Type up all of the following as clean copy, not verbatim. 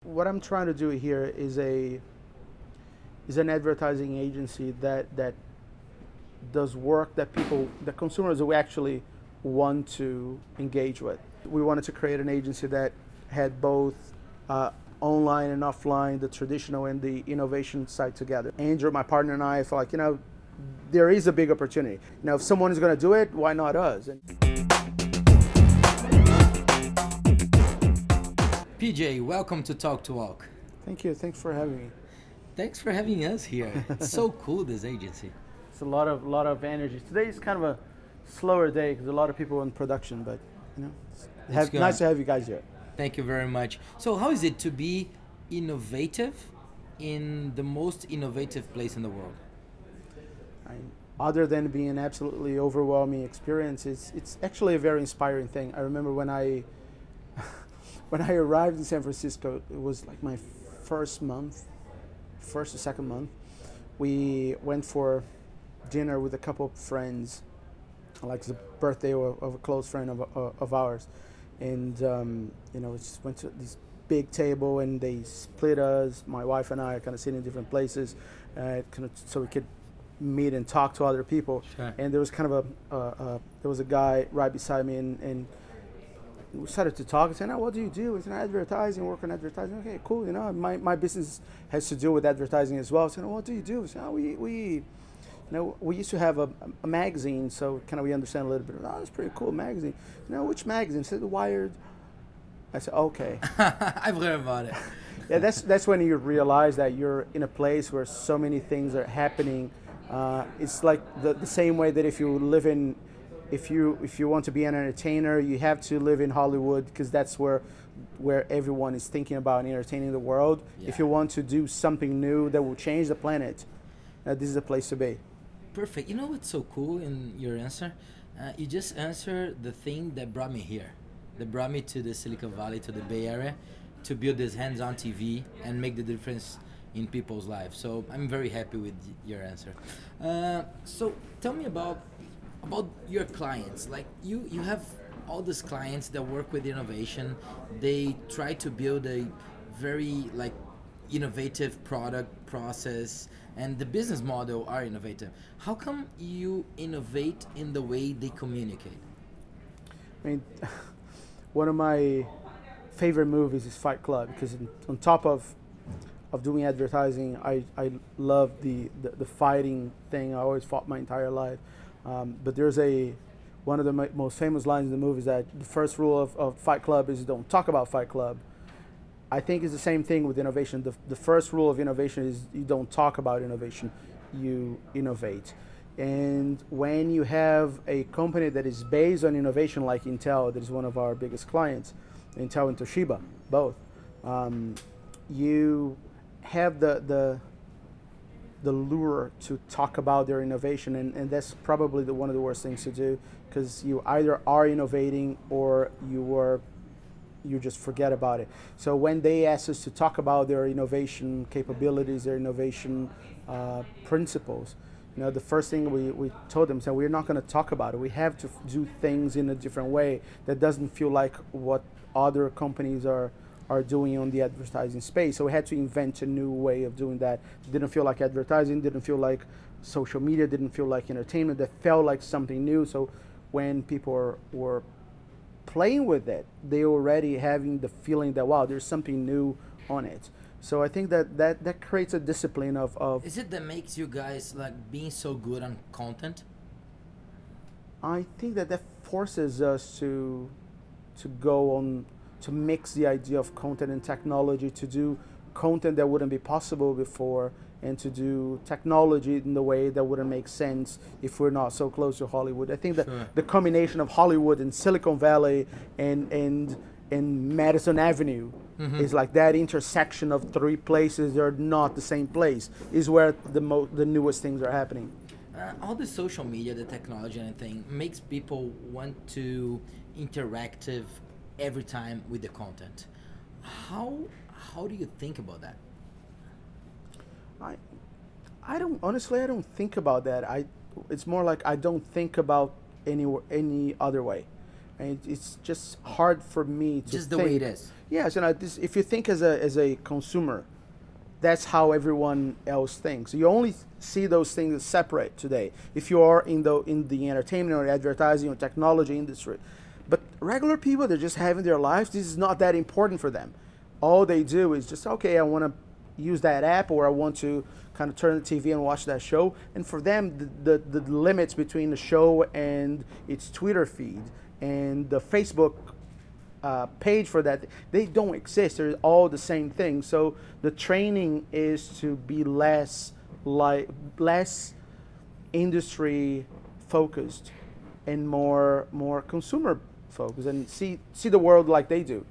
what I'm trying to do here is an advertising agency that does work that consumers will actually want to engage with. We wanted to create an agency that had both online and offline, the traditional and the innovation side together. Andrew, my partner, and I felt like, there is a big opportunity. If someone is going to do it, why not us? PJ, welcome to Talk to Walk. Thank you. Thanks for having me. Thanks for having us here. It's so cool, this agency. It's a lot of energy. Today is kind of a slower day because a lot of people in production, but it's nice to have you guys here. Thank you very much. So how is it to be innovative in the most innovative place in the world? Other than being an absolutely overwhelming experience, it's actually a very inspiring thing. I remember when I arrived in San Francisco, it was like my first or second month. We went for dinner with a couple of friends, like the birthday of a close friend of ours. And, we just went to this big table and they split us, my wife and I, kind of sitting in different places, so we could meet and talk to other people. Sure. And there was kind of there was a guy right beside me and we started to talk and said, "What do you do?" I said, "Advertising, work on advertising." Okay, cool. My business has to do with advertising as well. I said, "What do you do?" I said, we used to have a magazine, so kind of we understand a little bit. It's pretty cool magazine. Which magazine? I said, Wired. I said, okay. I've heard about it. Yeah, that's when you realize that you're in a place where so many things are happening. It's like the same way that if you want to be an entertainer, you have to live in Hollywood because that's where everyone is thinking about entertaining the world. Yeah. If you want to do something new that will change the planet, this is a place to be. Perfect. You know what's so cool in your answer? You just answered the thing that brought me here. That brought me to the Silicon Valley, to the Bay Area, to build this HandsOn.TV and make the difference in people's lives. So I'm very happy with your answer. So tell me about your clients. Like you have all these clients that work with innovation. They try to build a very innovative product process, and the business model are innovative. How come you innovate in the way they communicate? One of my favorite movies is Fight Club because on top of doing advertising, I love the fighting thing. I always fought my entire life. But there's one of the most famous lines in the movie is that the first rule of Fight Club is don't talk about Fight Club. I think it's the same thing with innovation. The first rule of innovation is you don't talk about innovation, you innovate. And when you have a company that is based on innovation like Intel, that is one of our biggest clients, Intel and Toshiba, both, you have the lure to talk about their innovation, and that's probably one of the worst things to do because you either are innovating or you just forget about it. So when they ask us to talk about their innovation capabilities, their innovation principles, the first thing we told them is that we're not going to talk about it. We have to do things in a different way that doesn't feel like what other companies are doing on the advertising space. So we had to invent a new way of doing that. It didn't feel like advertising, didn't feel like social media, didn't feel like entertainment, that felt like something new. So when people were playing with it, they already having the feeling that, wow, there's something new on it. So I think that creates a discipline of Is it that makes you guys being so good on content? I think that forces us to go on, to mix the idea of content and technology, to do content that wouldn't be possible before, and to do technology in the way that wouldn't make sense if we're not so close to Hollywood. I think that the combination of Hollywood and Silicon Valley and Madison Avenue is like that intersection of three places that are not the same place is where the newest things are happening. All the social media, the technology and everything makes people want to interactive every time with the content. How do you think about that? I don't think about that. It's more like I don't think about any other way. and it's just hard for me to Just the think. way it is. Yes, this, if you think as a consumer, that's how everyone else thinks. You only see those things as separate today. If you are in the entertainment or advertising or technology industry, but regular people, they're just having their lives. This is not that important for them. All they do is just, okay, I want to use that app, or I want to kind of turn the TV and watch that show. And for them, the limits between the show and its Twitter feed and the Facebook page for that, they don't exist. They're all the same thing. So the training is to be less industry focused and more consumer focused, and see the world like they do.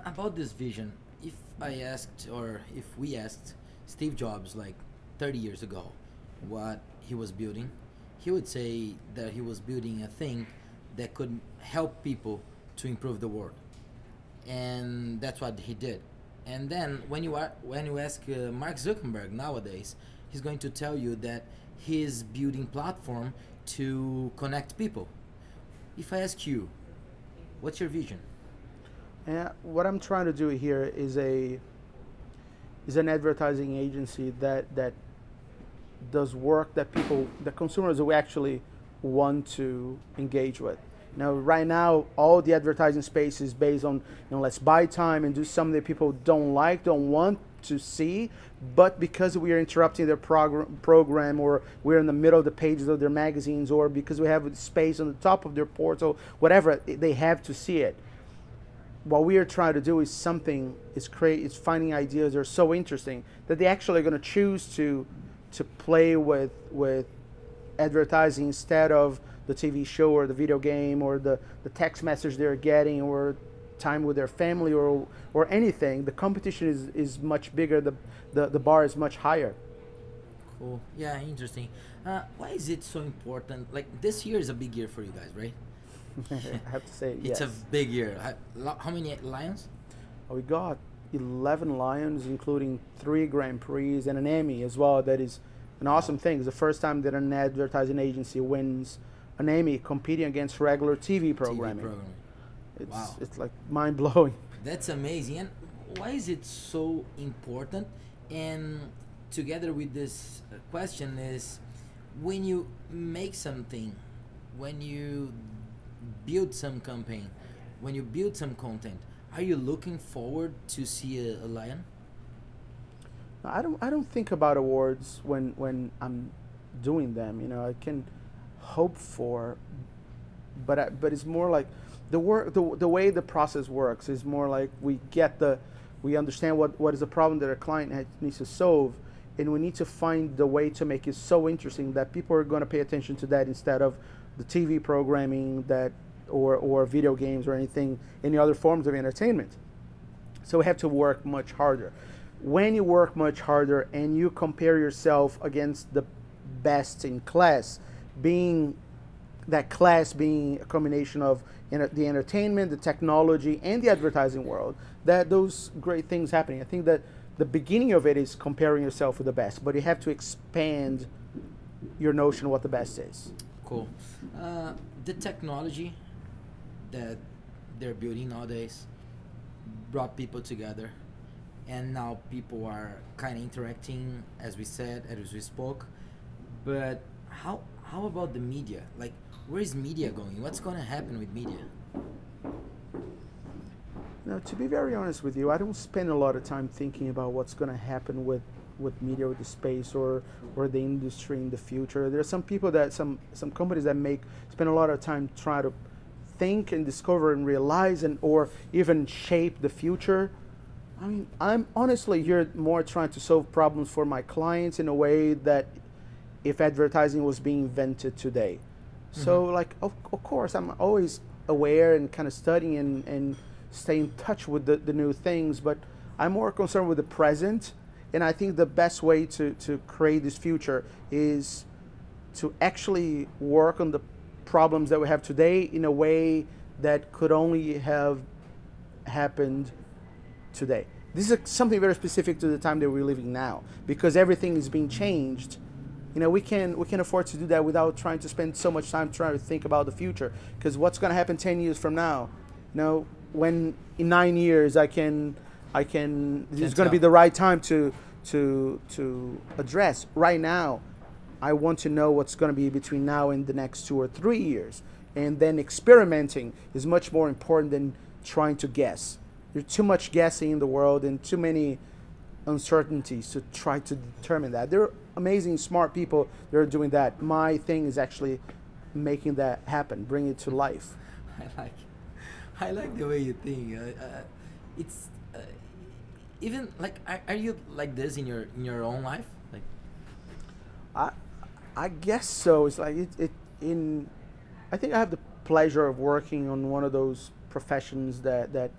About this vision, if I asked, or if we asked Steve Jobs like 30 years ago what he was building, he would say that he was building a thing that could help people to improve the world, and that's what he did. And then when you ask Mark Zuckerberg nowadays, he's going to tell you that he's building platform to connect people. If I ask you, what's your vision? What I'm trying to do here is an advertising agency that does work that consumers will actually want to engage with. Now, right now, all the advertising space is based on, let's buy time and do something that people don't want to see, but because we are interrupting their program, or we're in the middle of the pages of their magazines, or because we have space on the top of their portal, whatever, they have to see it. What we are trying to do is finding ideas that are so interesting that they actually are going to choose to play with advertising instead of the TV show or the video game or the text message they're getting, or time with their family, or anything. The competition is much bigger. The bar is much higher. Cool. Yeah, interesting. Why is it so important? Like, this year is a big year for you guys, right? I have to say, it's yes. a big year. How many Lions? We got 11 Lions, including 3 Grand Prix and an Emmy as well. That is an awesome thing. It's the first time that an advertising agency wins an Emmy competing against regular TV programming. It's like mind-blowing. That's amazing. And why is it so important? And together with this question is, when you make something, when you build some campaign, when you build some content, are you looking forward to see a lion? I don't think about awards when I'm doing them. I can hope for, but it's more like the way the process works is more like we understand what is the problem that our client needs to solve, and we need to find the way to make it so interesting that people are going to pay attention to that instead of the TV programming or video games or any other forms of entertainment. So we have to work much harder. When you work much harder and you compare yourself against the best in class, being a combination of the entertainment, the technology, and the advertising world, that those great things happening. I think that the beginning of it is comparing yourself with the best, but you have to expand your notion of what the best is. Cool. The technology that they're building nowadays brought people together, and now people are kind of interacting, as we said, as we spoke. But how about the media? Like, where is media going? What's going to happen with media? Now, to be very honest with you, I don't spend a lot of time thinking about what's going to happen with media, with the space, or the industry in the future. There are some people some companies that spend a lot of time trying to think and discover and realize or even shape the future. I mean, I'm honestly here more trying to solve problems for my clients in a way that if advertising was being invented today. Mm-hmm. So, like, of course, I'm always aware and kind of studying and stay in touch with the new things, but I'm more concerned with the present. And I think the best way to create this future is to actually work on the problems that we have today in a way that could only have happened today. This is something very specific to the time that we're living now, because everything is being changed we can afford to do that without trying to spend so much time trying to think about the future. Because what's going to happen 10 years from now? When in 9 years this is going to be the right time to address. Right now, I want to know what's going to be between now and the next 2 or 3 years. And then experimenting is much more important than trying to guess. There's too much guessing in the world and too many uncertainties to try to determine that. There are amazing, smart people that are doing that. My thing is actually making that happen, bring it to life. I like the way you think. It's even like, are you like this in your own life? Like, I guess so. It's like I think I have the pleasure of working on one of those professions that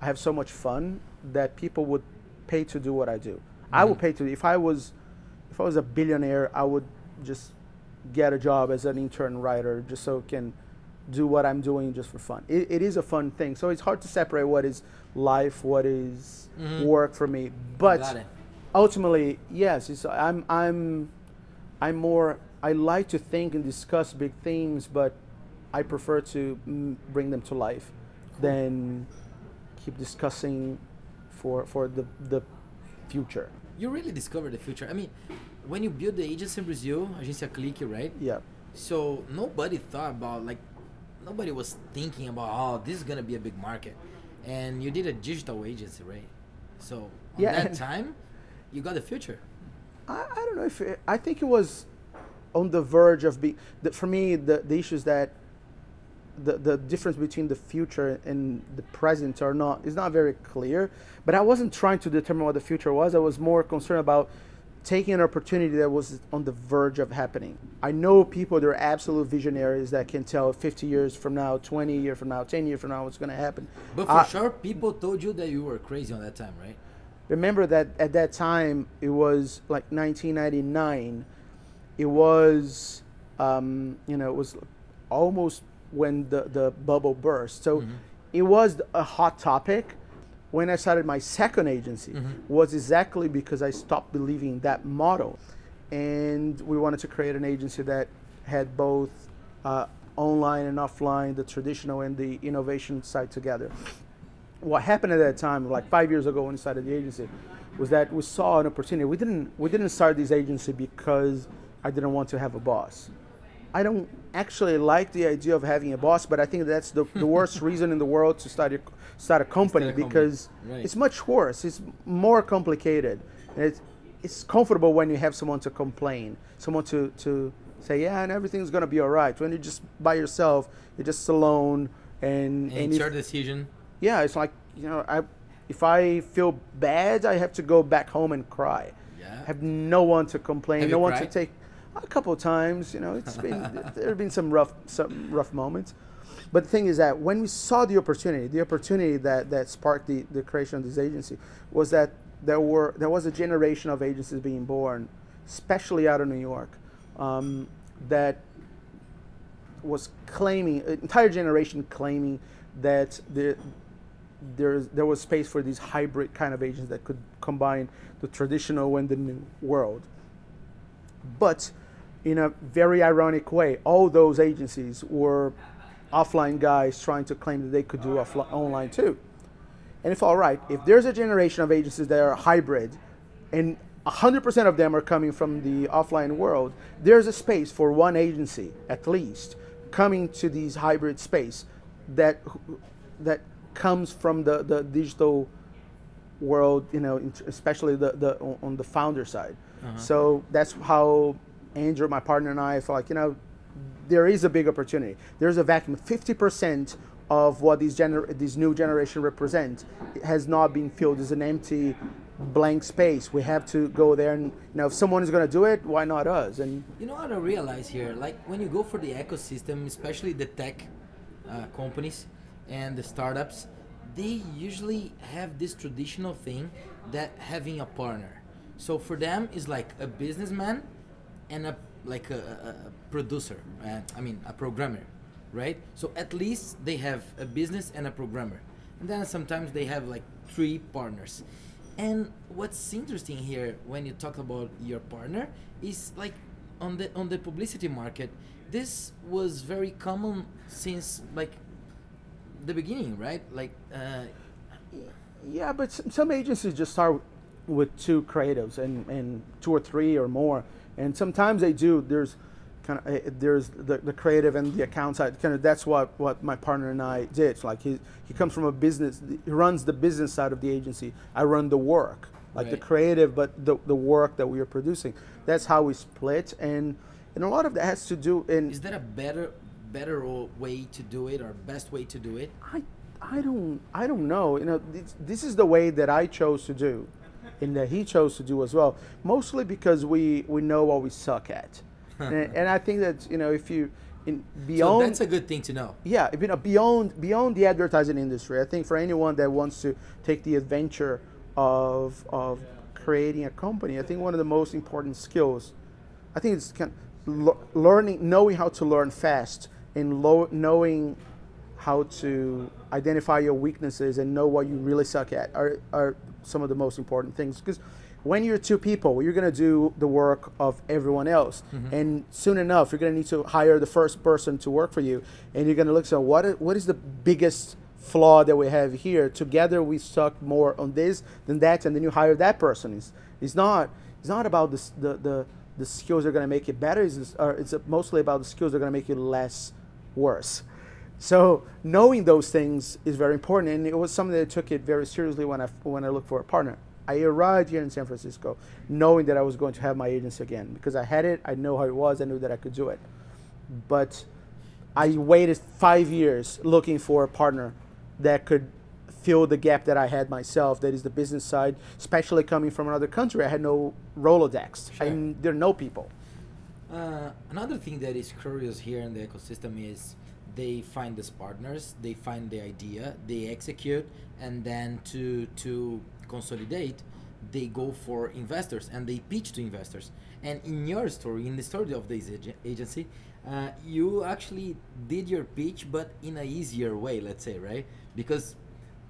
I have so much fun that people would pay to do what I do. I would pay to. If I was a billionaire, I would just get a job as an intern writer just so I can do what I'm doing just for fun. It is a fun thing. So it's hard to separate what is life, what is work for me. But ultimately, yes, I'm more. I like to think and discuss big themes, but I prefer to bring them to life than keep discussing for the future. You really discovered the future. I mean, when you built the agency in Brazil, Agência Clique, right? Yeah. So nobody thought about, like, nobody was thinking about, oh, this is gonna be a big market, and you did a digital agency, right? So that time, you got the future. I don't know if I think it was on the verge of being. For me, the issue is that the difference between the future and the present is not very clear. But I wasn't trying to determine what the future was. I was more concerned about taking an opportunity that was on the verge of happening. I know people that are absolute visionaries that can tell 50 years from now, 20 years from now, 10 years from now what's going to happen. But for sure, people told you that you were crazy on that time, right? Remember that at that time, it was like 1999. It was, it was almost when the bubble burst. So it was a hot topic. When I started my second agency was exactly because I stopped believing that model. And we wanted to create an agency that had both online and offline, the traditional and the innovation side together. What happened at that time, like 5 years ago when we started the agency, was that we saw an opportunity. We didn't start this agency because I didn't want to have a boss. I don't actually like the idea of having a boss, but I think that's the worst reason in the world to start a company, because it's much worse. It's more complicated. And it's comfortable when you have someone to complain, someone to say, yeah, and everything's going to be all right. When you're just by yourself, you're just alone. And it's your decision. Yeah, it's like, if I feel bad, I have to go back home and cry. Yeah. I have no one to complain, have no one cried? to take. A couple of times, it's been there have been some rough moments, but the thing is that when we saw the opportunity that sparked the creation of this agency was that there was a generation of agencies being born, especially out of New York, that was claiming, an entire generation claiming that there was space for these hybrid kind of agencies that could combine the traditional and the new world. But in a very ironic way, all those agencies were offline guys trying to claim that they could do online too. And it's all right. If there's a generation of agencies that are hybrid and 100% of them are coming from the offline world, there's a space for one agency, at least, coming to these hybrid space that comes from the digital world, especially on the founder side. So that's how Andrew, my partner, and I felt like, there is a big opportunity. There's a vacuum. 50% of what these new generation represent has not been filled. There's an empty, blank space. We have to go there, and if someone is going to do it, why not us? And what I realize here, like when you go for the ecosystem, especially the tech companies and the startups, they usually have this traditional thing that having a partner. So for them, it's like a businessman and a producer. A programmer, right? So at least they have a business and a programmer, and then sometimes they have like 3 partners. And what's interesting here when you talk about your partner is like on the publicity market, this was very common since like the beginning, right? Like, Yeah, but some agencies just start with two creatives and two or three or more, and sometimes they do. There's there's the creative and the account side. Kind of that's what my partner and I did. It's like he comes from a business. He runs the business side of the agency. I run the work, like the creative, but the work that we are producing. That's how we split, and a lot of that has to do. And is that a better way to do it or best way to do it? I don't know. You know, this is the way that I chose to do, and that he chose to do as well. Mostly because we know what we suck at, and I think that, you know, if you beyond, so that's a good thing to know. Yeah, you know, beyond the advertising industry, I think for anyone that wants to take the adventure of creating a company, I think one of the most important skills, I think it's knowing how to learn fast, and knowing how to identify your weaknesses and know what you really suck at are some of the most important things. Because when you're two people, you're going to do the work of everyone else. Mm-hmm. And soon enough, you're going to need to hire the first person to work for you. And you're going to look, so what is the biggest flaw that we have here? Together we suck more on this than that, and then you hire that person. It's not about the skills that are going to make it better. It's mostly about the skills that are going to make it less worse. So knowing those things is very important, and it was something that I took it very seriously when I looked for a partner. I arrived here in San Francisco knowing that I was going to have my agency again, because I had it, I know how it was, I knew that I could do it. But I waited 5 years looking for a partner that could fill the gap that I had myself, that is the business side, especially coming from another country. I had no Rolodex. Sure. There are no people. Another thing that is curious here in the ecosystem is they find these partners, they find the idea, they execute, and then to consolidate, they go for investors and they pitch to investors. And in your story, in the story of this agency, you actually did your pitch, but in a easier way, let's say, right? Because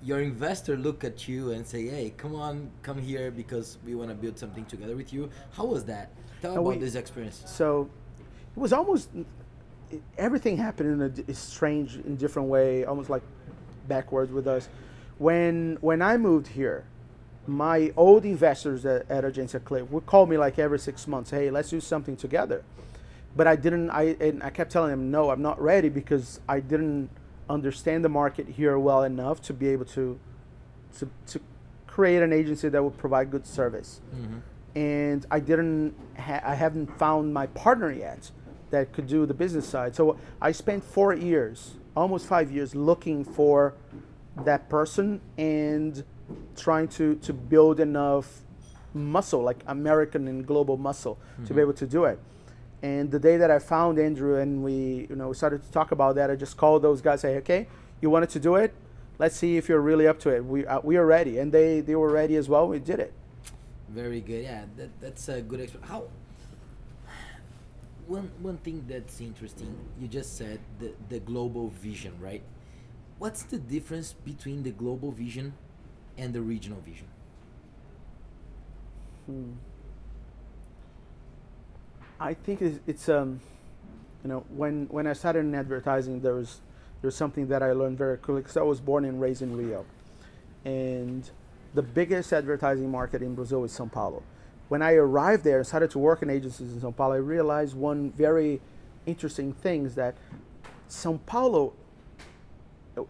your investor look at you and say, hey, come here because we want to build something together with you. How was that? Tell about this experience. So it was almost, everything happened in a strange and different way, almost like backwards with us. When I moved here, my old investors at Agência Clip would call me like every 6 months, hey, let's do something together. But I kept telling them, no, I'm not ready, because I didn't understand the market here well enough to be able to create an agency that would provide good service. Mm-hmm. And I haven't found my partner yet that could do the business side. So I spent 4 years, almost 5 years, looking for that person and trying to build enough muscle, like American and global muscle, mm-hmm. to be able to do it. And the day that I found Andrew and we started to talk about that, I just called those guys, say, okay, you wanted to do it? Let's see if you're really up to it. We are ready. And they were ready as well. We did it. Very good. Yeah, that's a good experience. How? One thing that's interesting, you just said the global vision, right? What's the difference between the global vision and the regional vision? I think it's when I started in advertising, there's something that I learned very quickly, because I was born and raised in Rio, and the biggest advertising market in Brazil is São Paulo. When I arrived there and started to work in agencies in São Paulo, I realized one very interesting thing, is that São Paulo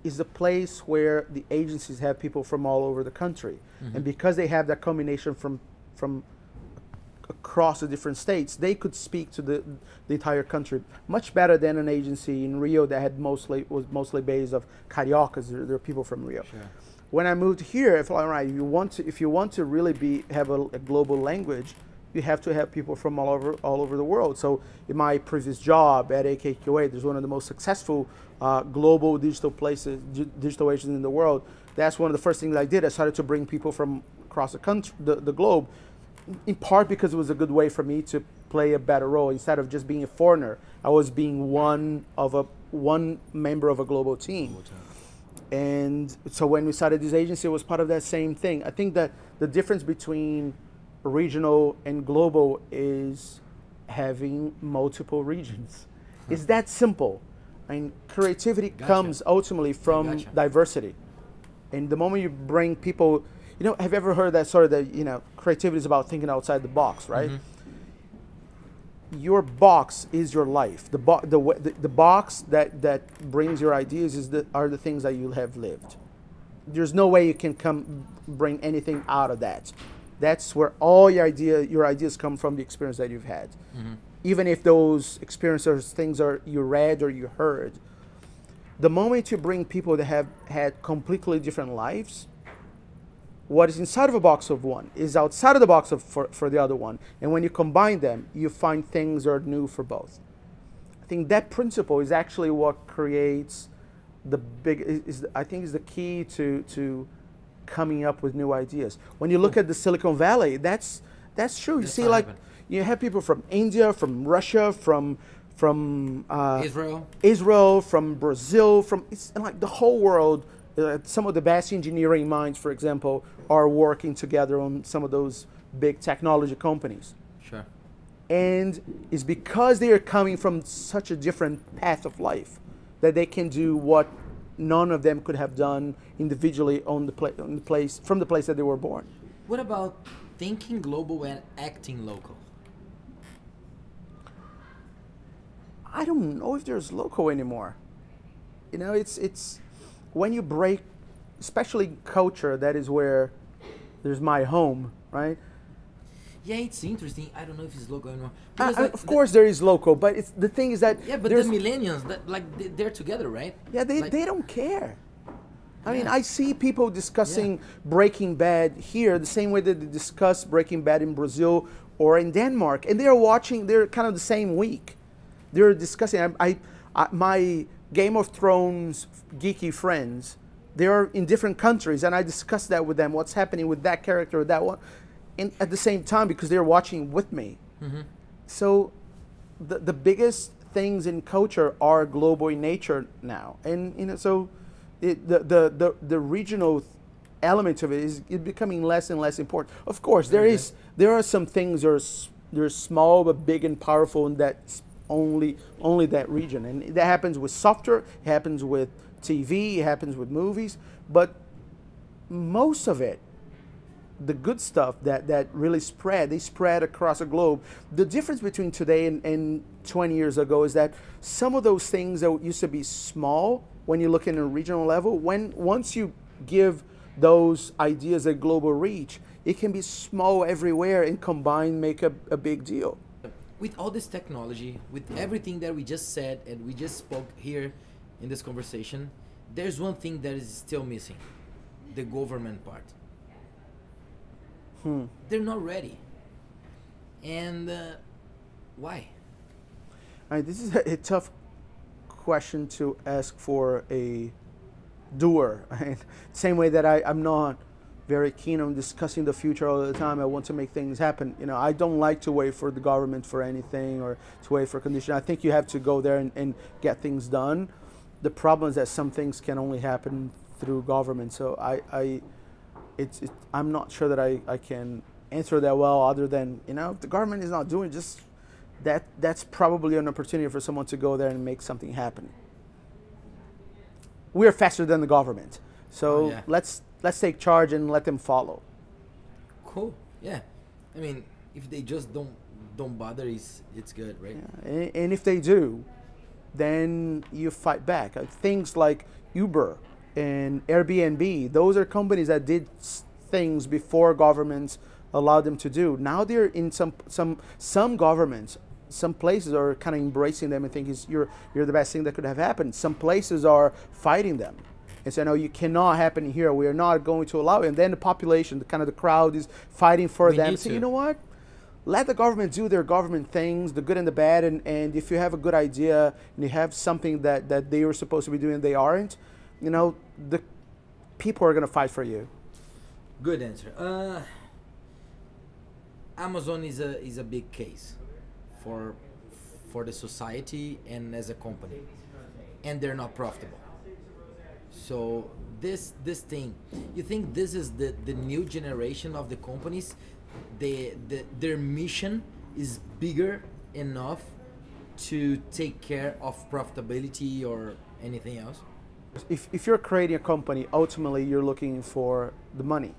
is a place where the agencies have people from all over the country. Mm-hmm. And because they have that combination from across the different states, they could speak to the entire country much better than an agency in Rio that was mostly based of cariocas. There are people from Rio. Sure. When I moved here, I thought, all right, if you want to really have a global language, you have to have people from all over the world. So in my previous job at AKQA, there's one of the most successful global digital agents in the world. That's one of the first things I did. I started to bring people from across the country, the globe, in part because it was a good way for me to play a better role. Instead of just being a foreigner, I was being one member of a global team. And so when we started this agency, it was part of that same thing. I think that the difference between regional and global is having multiple regions. It's that simple. And creativity Gotcha. comes ultimately from Gotcha. diversity. And the moment you bring people, have you ever heard that sort of creativity is about thinking outside the box, right? Your box is your life. The box that brings your ideas are the things that you have lived. There's no way you can bring anything out of that. That's where all your ideas come from, the experience that you've had. Even if those experiences, things you read or you heard. The moment you bring people that have had completely different lives, what is inside of a box of one is outside of the box for the other one. And when you combine them, you find things that are new for both. I think that principle is actually what creates I think is the key to coming up with new ideas. When you look at the Silicon Valley, that's true. You see, you have people from India, from Russia, from Israel, from Brazil, it's like the whole world. Some of the best engineering minds, for example, are working together on some of those big technology companies. Sure. And it's because they are coming from such a different path of life that they can do what none of them could have done individually from the place that they were born. What about thinking global and acting local? I don't know if there's local anymore. It's when you break, especially culture, that is where there's my home, right? Yeah, it's interesting. I don't know if it's local anymore. Of course there is local, but the thing is that... Yeah, but the millennials, they're together, right? Yeah, they don't care. I mean, I see people discussing Breaking Bad here the same way that they discuss Breaking Bad in Brazil or in Denmark. And they're kind of the same week. They're discussing, my Game of Thrones geeky friends, they're in different countries, and I discuss that with them, what's happening with that character or that one, and at the same time, because they're watching with me. So the biggest things in culture are global in nature now, and so the regional element of it is becoming less and less important. Of course, there are some things they're small but big and powerful, and that's only that region, and that happens with software, it happens with TV, it happens with movies, but most of it, the good stuff that really they spread across the globe. The difference between today and 20 years ago is that some of those things that used to be small when you look in a regional level, once you give those ideas a global reach, it can be small everywhere and combined make a big deal. With all this technology, with everything that we just said and we just spoke here in this conversation, there's one thing that is still missing: the government part. They're not ready. And why? This is a tough question to ask for a doer. Same way that I'm not very keen on discussing the future all the time. I want to make things happen. I don't like to wait for the government for anything or to wait for condition. I think you have to go there and get things done. The problem is that some things can only happen through government. So I'm not sure that I can answer that well, other than, if the government is not doing just that's probably an opportunity for someone to go there and make something happen. We're faster than the government. So let's take charge and let them follow. Cool. Yeah. I mean, if they just don't bother, it's good, right? Yeah. And if they do, then you fight back. Things like Uber and Airbnb, those are companies that did things before governments allowed them to do. Now they're in some governments, some places are kind of embracing them and think you're the best thing that could have happened. Some places are fighting them and say, no, you cannot happen here. We are not going to allow it. And then the population, the crowd is fighting for them. So you know what? Let the government do their government things, the good and the bad. And if you have a good idea and you have something that they were supposed to be doing and they aren't, the people are going to fight for you. Good answer. Amazon is a big case for the society and as a company, and they're not profitable. So this thing, you think this is the new generation of the companies? Their mission is bigger enough to take care of profitability or anything else? If you're creating a company, ultimately you're looking for the money.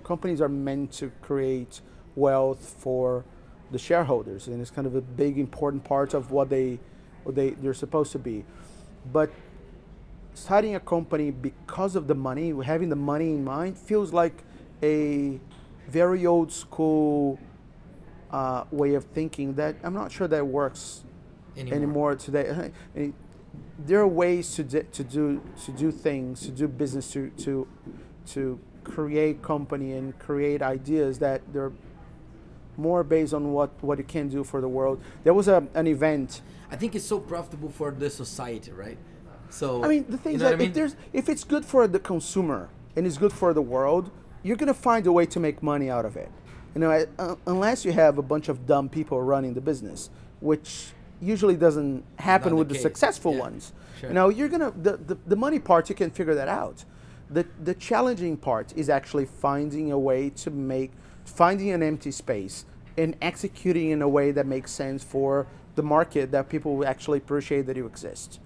Companies are meant to create wealth for the shareholders, and it's kind of a big important part of what they're supposed to be. But starting a company because of the money, having the money in mind, feels like a very old school way of thinking that I'm not sure that works anymore today. There are ways to do things, to do business, to create company and create ideas that they're more based on what it can do for the world. There was an event. I think it's so profitable for the society, right? So I mean, the thing is you know that if it's good for the consumer and it's good for the world, you're gonna find a way to make money out of it. You know, unless you have a bunch of dumb people running the business, which usually doesn't happen with the successful ones. Sure. You know, you're gonna the money part, you can figure that out. The challenging part is actually finding a way to finding an empty space and executing in a way that makes sense for the market, that people will actually appreciate that you exist.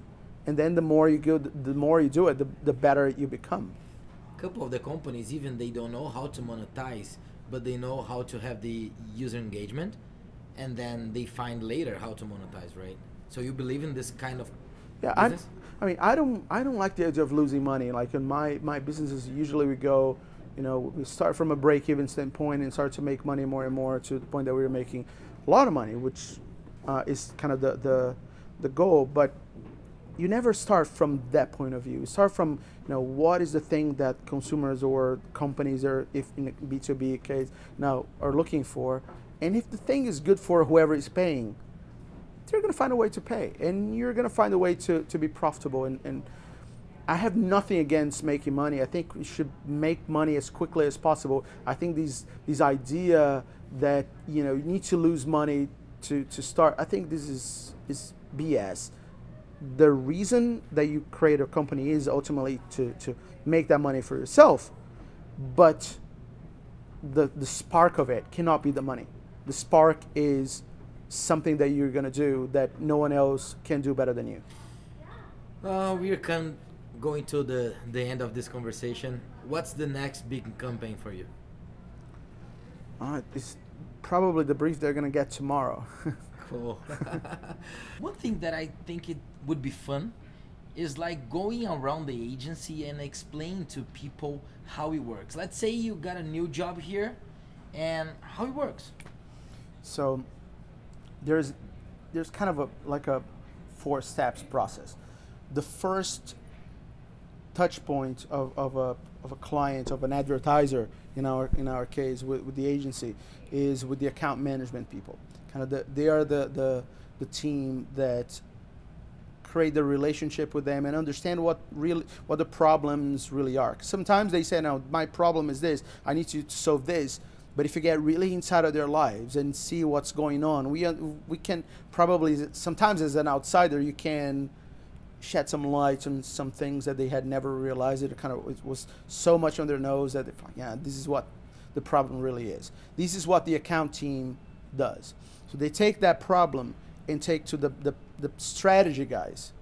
And then the more you do it, the better you become. A couple of the companies, even they don't know how to monetize, but they know how to have the user engagement, and then they find later how to monetize, right? So you believe in this kind of business? I don't like the idea of losing money. Like in my businesses, usually we go, you know, we start from a break-even standpoint and start to make money more and more to the point that we were making a lot of money, which is kind of the goal. But you never start from that point of view. You start from, you know, what is the thing that consumers or companies, or if in a B2B case now, are looking for, and if the thing is good for whoever is paying, they're going to find a way to pay, and you're going to find a way to be profitable. And I have nothing against making money. I think we should make money as quickly as possible. I think these idea that, you know, you need to lose money to start, I think this is BS. The reason that you create a company is ultimately to make that money for yourself, but the spark of it cannot be the money. The spark is something that you're going to do that no one else can do better than you. We are going to the end of this conversation. What's the next big campaign for you? It's probably the brief they're going to get tomorrow. Cool. One thing that I think it would be fun is like going around the agency and explain to people how it works. Let's say you got a new job here and how it works. So there's kind of a 4 steps process. The first touch point of a client, of an advertiser, in our case with the agency, is with the account management people. They are the team that create the relationship with them and understand what the problems really are. Sometimes they say, "No, my problem is this. I need to solve this." But if you get really inside of their lives and see what's going on, we can probably, sometimes as an outsider, you can shed some light on some things that they had never realized. It was so much on their nose that this is what the problem really is. This is what the account team does. So they take that problem and take to the strategy guys.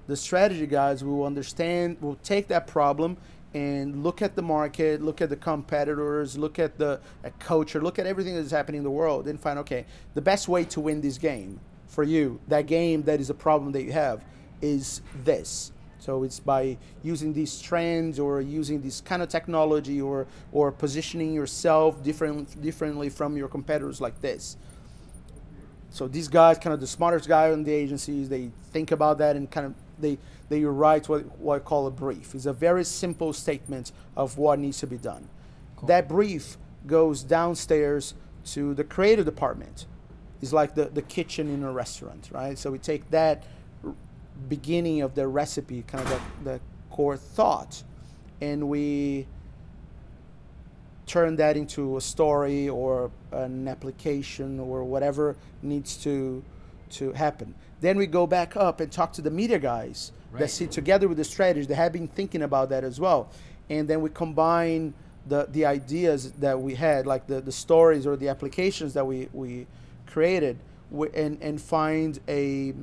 The strategy guys will take that problem and look at the market, look at the competitors, look at the culture, look at everything that's happening in the world, and find, okay, the best way to win this game for you, that game that is a problem that you have, is this. So it's by using these trends or using this kind of technology or positioning yourself differently from your competitors like this. So these guys, kind of the smartest guy in the agencies, they think about that and kind of they write what I call a brief. It's a very simple statement of what needs to be done. Cool. That brief goes downstairs to the creative department. It's like the kitchen in a restaurant, right? So we take that beginning of the recipe, kind of the core thought, and we turn that into a story or an application or whatever needs to happen. Then we go back up and talk to the media guys that sit together with the strategists. They have been thinking about that as well. And then we combine the ideas that we had, like the stories or the applications that we created, and find a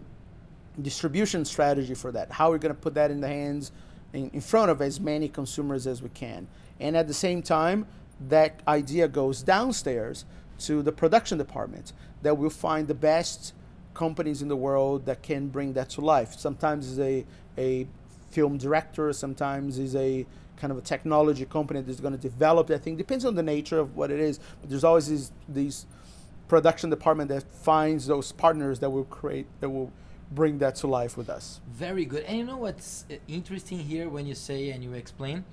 distribution strategy for that. How we're going to put that in the hands, in front of as many consumers as we can. And at the same time, that idea goes downstairs to the production department, that will find the best companies in the world that can bring that to life. Sometimes it's a film director, sometimes it's a kind of a technology company that's going to develop that thing. Depends on the nature of what it is, but there's always these production department that finds those partners that will create, that will bring that to life with us. Very good. And you know what's interesting here when you say and you explain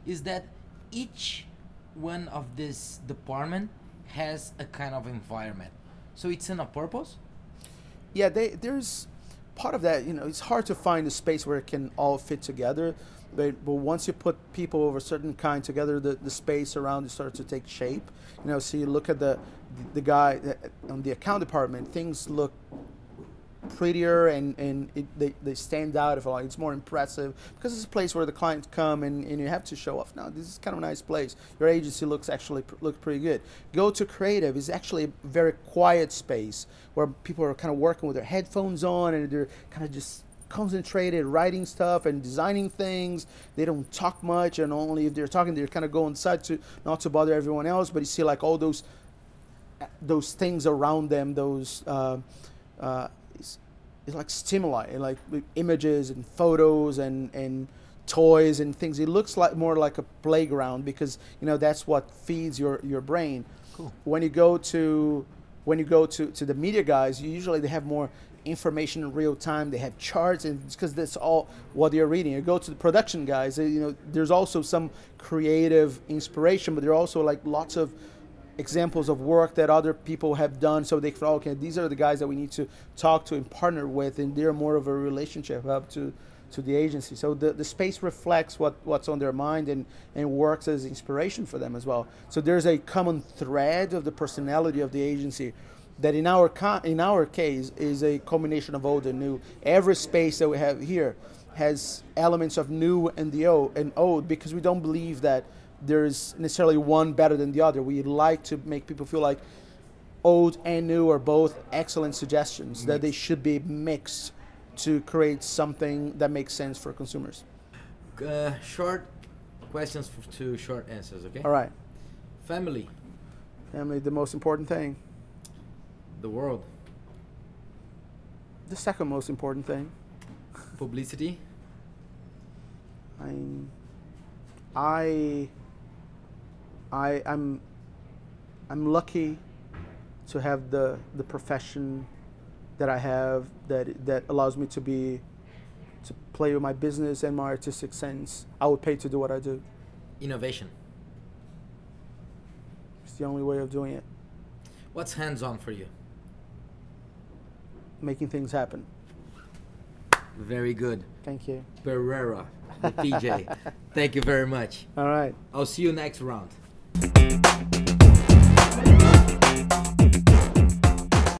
is that each one of this department has a kind of environment. So it's in a purpose? Yeah, there's part of that, you know, it's hard to find a space where it can all fit together. But once you put people of a certain kind together, the space around it starts to take shape. You know, so you look at the guy on the account department, things look prettier and they stand out. It's more impressive because it's a place where the clients come and you have to show off. Now, this is kind of a nice place. Your agency looks pretty good. Go to creative is actually a very quiet space where people are kind of working with their headphones on and they're kind of just concentrated writing stuff and designing things. They don't talk much, and only if they're talking, they're kind of go inside to not to bother everyone else. But you see like all those things around them, those it's like stimuli, like images and photos and toys and things. It looks like more like a playground because, you know, that's what feeds your brain. Cool. When you go to the media guys, usually they have more information in real time. They have charts, and it's because that's all what they're reading. You go to the production guys, you know, there's also some creative inspiration, but there are also like lots of examples of work that other people have done, so they can, okay, these are the guys that we need to talk to and partner with, and they're more of a relationship up to the agency. So the space reflects what's on their mind and works as inspiration for them as well. So there's a common thread of the personality of the agency that in our case is a combination of old and new. Every space that we have here has elements of new and old because we don't believe that there's necessarily one better than the other. We like to make people feel like old and new are both excellent suggestions, that they should be mixed to create something that makes sense for consumers. Short questions to short answers, okay? All right. Family. Family, the most important thing. The world. The second most important thing. Publicity. I'm lucky to have the profession that I have that allows me to play with my business and my artistic sense. I would pay to do what I do. Innovation. It's the only way of doing it. What's hands-on for you? Making things happen. Very good. Thank you. Pereira, the PJ. Thank you very much. All right. I'll see you next round.